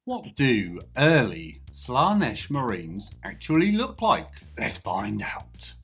What do early Slaanesh Marines actually look like? Let's find out.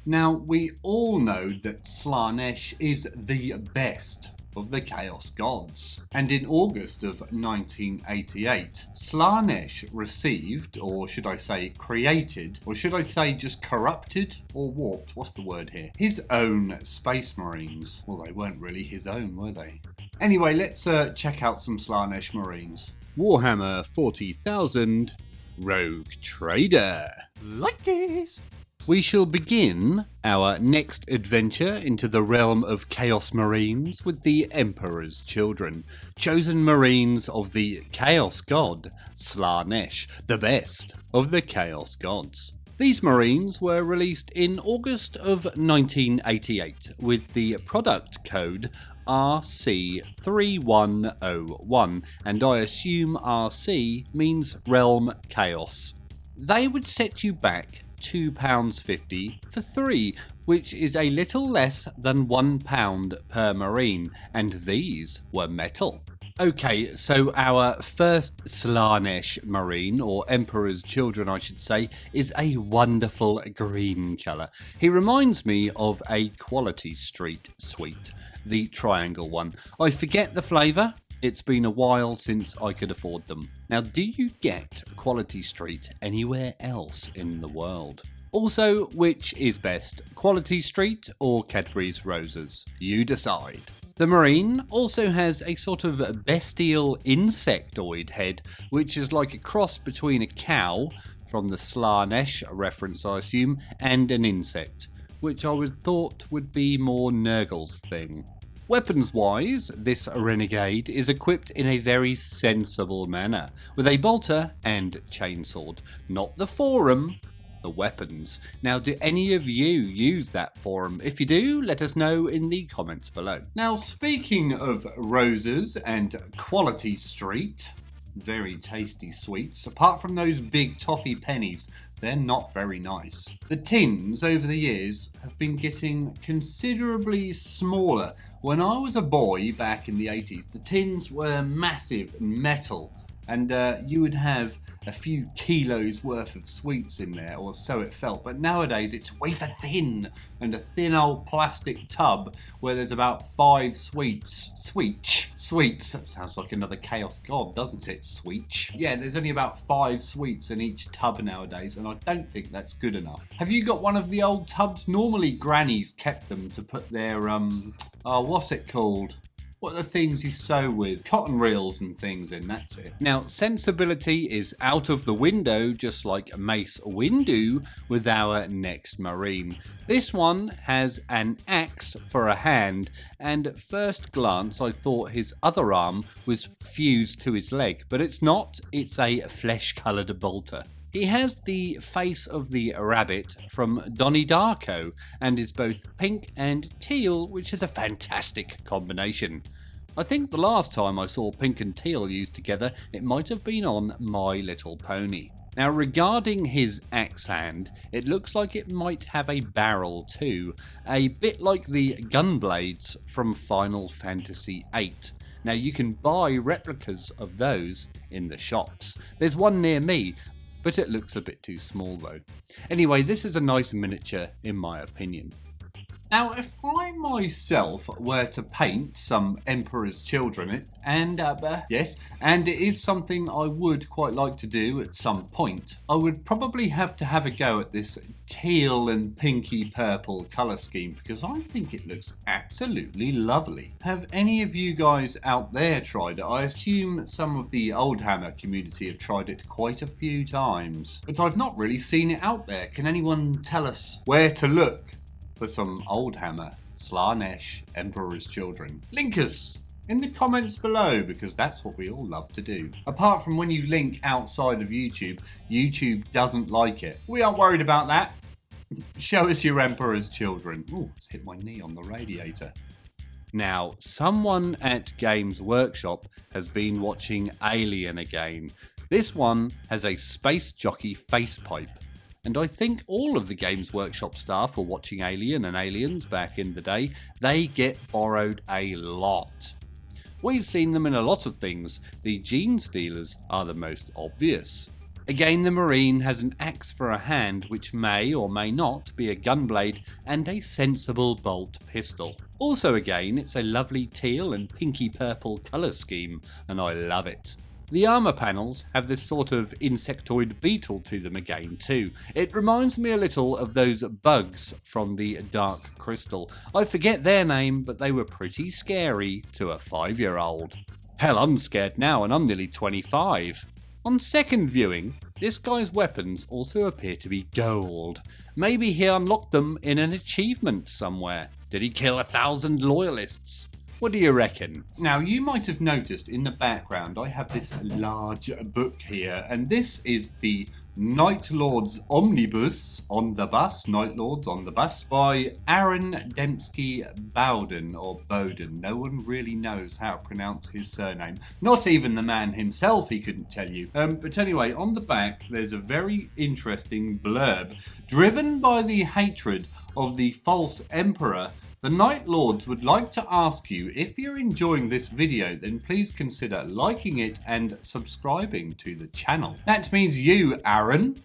Now, we all know that Slaanesh is the best of the Chaos Gods, and in August of 1988, Slaanesh received, or should I say created, or should I say just corrupted or warped, what's the word here, his own Space Marines. Well, they weren't really his own, were they? Anyway, let's check out some Slaanesh Marines. Warhammer 40,000 Rogue Trader. Like this. We shall begin our next adventure into the realm of Chaos Marines with the Emperor's Children, chosen Marines of the Chaos God, Slaanesh, the best of the Chaos Gods. These Marines were released in August of 1988 with the product code RC3101, and I assume RC means Realm Chaos. They would set you back £2.50 for 3, which is a little less than £1 per Marine, and these were metal. Okay, so our first Slaanesh Marine, or Emperor's Children I should say, is a wonderful green colour. He reminds me of a Quality Street sweet, the triangle one. I forget the flavour. It's been a while since I could afford them. Now, do you get Quality Street anywhere else in the world? Also, which is best, Quality Street or Cadbury's Roses? You decide. The Marine also has a sort of bestial insectoid head, which is like a cross between a cow, from the Slaanesh reference I assume, and an insect, which I would thought would be more Nurgle's thing. Weapons-wise, this renegade is equipped in a very sensible manner, with a bolter and chainsword. Not the forum, the weapons. Now, do any of you use that forum? If you do, let us know in the comments below. Now, speaking of roses and Quality Street, very tasty sweets, apart from those big toffee pennies, they're not very nice. The tins over the years have been getting considerably smaller. When I was a boy back in the 80s, the tins were massive and metal, and you would have a few kilos worth of sweets in there, or so it felt. But nowadays it's wafer thin, and a thin old plastic tub where there's about 5 sweets. Sweets, that sounds like another Chaos God, doesn't it? Sweets. Yeah, there's only about 5 sweets in each tub nowadays, and I don't think that's good enough. Have you got one of the old tubs? Normally grannies kept them to put their, what's it called? What are the things you sew with? Cotton reels and things in, that's it. Now, sensibility is out of the window, just like Mace Windu with our next Marine. This one has an axe for a hand, and at first glance I thought his other arm was fused to his leg, but it's not, it's a flesh-coloured bolter. He has the face of the rabbit from Donnie Darko and is both pink and teal, which is a fantastic combination. I think the last time I saw pink and teal used together, it might have been on My Little Pony. Now, regarding his axe hand, it looks like it might have a barrel too, a bit like the gun blades from Final Fantasy VIII. Now, you can buy replicas of those in the shops. There's one near me, but it looks a bit too small though. Anyway, this is a nice miniature in my opinion. Now, if I myself were to paint some Emperor's Children, and it is something I would quite like to do at some point, I would probably have to have a go at this teal and pinky purple colour scheme, because I think it looks absolutely lovely. Have any of you guys out there tried it? I assume some of the Oldhammer community have tried it quite a few times, but I've not really seen it out there. Can anyone tell us where to look for some Oldhammer Slaanesh Emperor's Children? Link us in the comments below, because that's what we all love to do. Apart from when you link outside of YouTube, YouTube doesn't like it. We aren't worried about that. Show us your Emperor's Children. Ooh, it's hit my knee on the radiator. Now, someone at Games Workshop has been watching Alien again. This one has a space jockey facepipe. And I think all of the Games Workshop staff were watching Alien and Aliens back in the day. They get borrowed a lot. We've seen them in a lot of things. The gene stealers are the most obvious. Again, the Marine has an axe for a hand, which may or may not be a gunblade, and a sensible bolt pistol. Also again, it's a lovely teal and pinky purple colour scheme, and I love it. The armour panels have this sort of insectoid beetle to them again too. It reminds me a little of those bugs from the Dark Crystal. I forget their name, but they were pretty scary to a 5-year-old. Hell, I'm scared now and I'm nearly 25. On second viewing, this guy's weapons also appear to be gold. Maybe he unlocked them in an achievement somewhere. Did he kill 1,000 loyalists? What do you reckon? Now, you might have noticed in the background I have this large book here, and this is the Night Lords Omnibus on the Bus, Night Lords on the Bus, by Aaron Dembski Bowden, or Bowden. No one really knows how to pronounce his surname. Not even the man himself, he couldn't tell you. But anyway, on the back there's a very interesting blurb. Driven by the hatred of the false emperor, the Night Lords would like to ask you, if you're enjoying this video, then please consider liking it and subscribing to the channel. That means you, Aaron.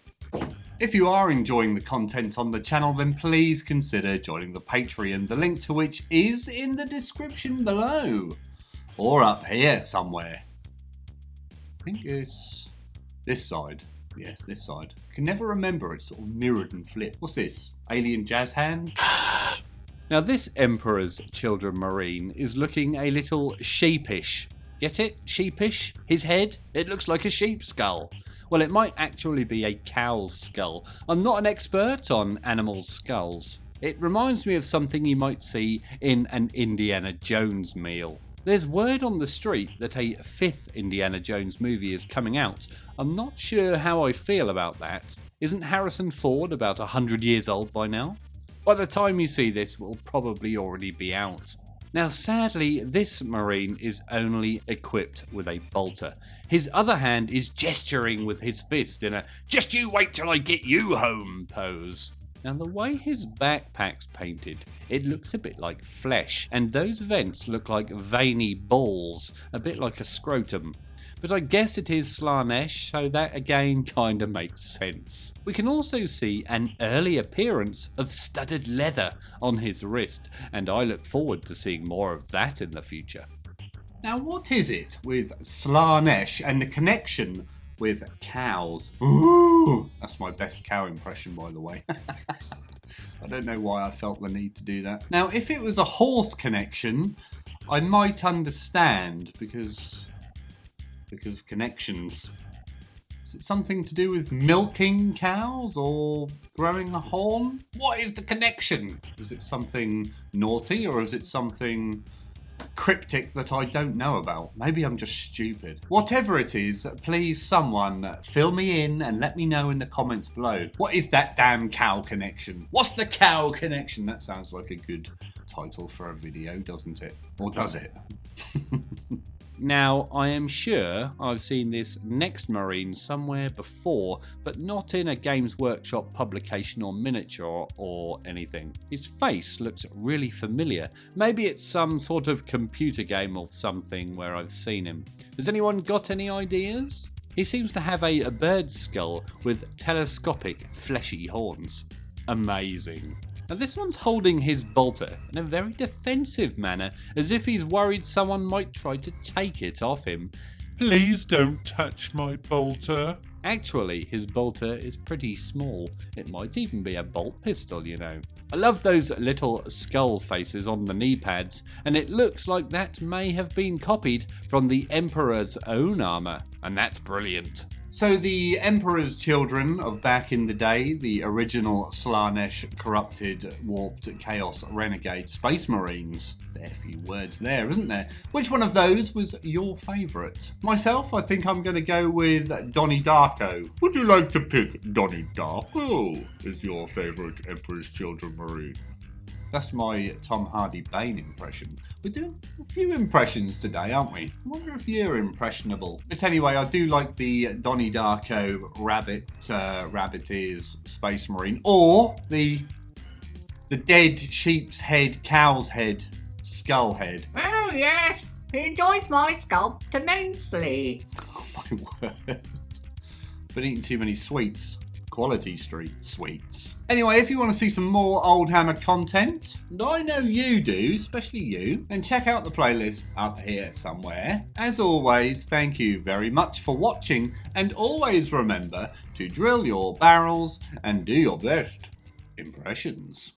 If you are enjoying the content on the channel, then please consider joining the Patreon, the link to which is in the description below. Or up here somewhere. I think it's this side. Yes, this side. I can never remember, it's sort of mirrored and flipped. What's this? Alien jazz hand? Now this Emperor's Children Marine is looking a little sheepish. Get it? Sheepish? His head? It looks like a sheep's skull. Well, it might actually be a cow's skull. I'm not an expert on animals' skulls. It reminds me of something you might see in an Indiana Jones meal. There's word on the street that a 5th Indiana Jones movie is coming out. I'm not sure how I feel about that. Isn't Harrison Ford about 100 years old by now? By the time you see this, will probably already be out. Now sadly, this Marine is only equipped with a bolter. His other hand is gesturing with his fist in a "just you wait till I get you home" pose. Now the way his backpack's painted, it looks a bit like flesh, and those vents look like veiny balls, a bit like a scrotum. But I guess it is Slaanesh, so that again kinda makes sense. We can also see an early appearance of studded leather on his wrist, and I look forward to seeing more of that in the future. Now what is it with Slaanesh and the connection with cows? Ooh, that's my best cow impression, by the way. I don't know why I felt the need to do that. Now if it was a horse connection, I might understand, because of connections. Is it something to do with milking cows or growing a horn? What is the connection? Is it something naughty or is it something cryptic that I don't know about? Maybe I'm just stupid. Whatever it is, please someone fill me in and let me know in the comments below. What is that damn cow connection? What's the cow connection? That sounds like a good title for a video, doesn't it? Or does it? Now, I am sure I've seen this next Marine somewhere before, but not in a Games Workshop publication or miniature or anything. His face looks really familiar. Maybe it's some sort of computer game or something where I've seen him. Has anyone got any ideas? He seems to have a bird's skull with telescopic fleshy horns. Amazing. Now this one's holding his bolter in a very defensive manner, as if he's worried someone might try to take it off him. Please don't touch my bolter. Actually, his bolter is pretty small. It might even be a bolt pistol, you know. I love those little skull faces on the knee pads, and it looks like that may have been copied from the Emperor's own armour, and that's brilliant. So the Emperor's children of back in the day, the original Slaanesh corrupted, warped, chaos, renegade space marines. Fair few words there, isn't there? Which one of those was your favourite? Myself, I think I'm going to go with Donnie Darko. Would you like to pick Donnie Darko as your favourite Emperor's Children Marine? That's my Tom Hardy Bane impression. We're doing a few impressions today, aren't we? I wonder if you're impressionable. But anyway, I do like the Donnie Darko rabbit ears Space Marine, or the dead sheep's head, cow's head, skull head. Oh yes, He enjoys my sculpt immensely. Oh my word. Been eating too many sweets. Quality street sweets. Anyway, if you want to see some more Oldhammer content, and I know you do, especially you, then check out the playlist up here somewhere. As always, thank you very much for watching, and always remember to drill your barrels and do your best impressions.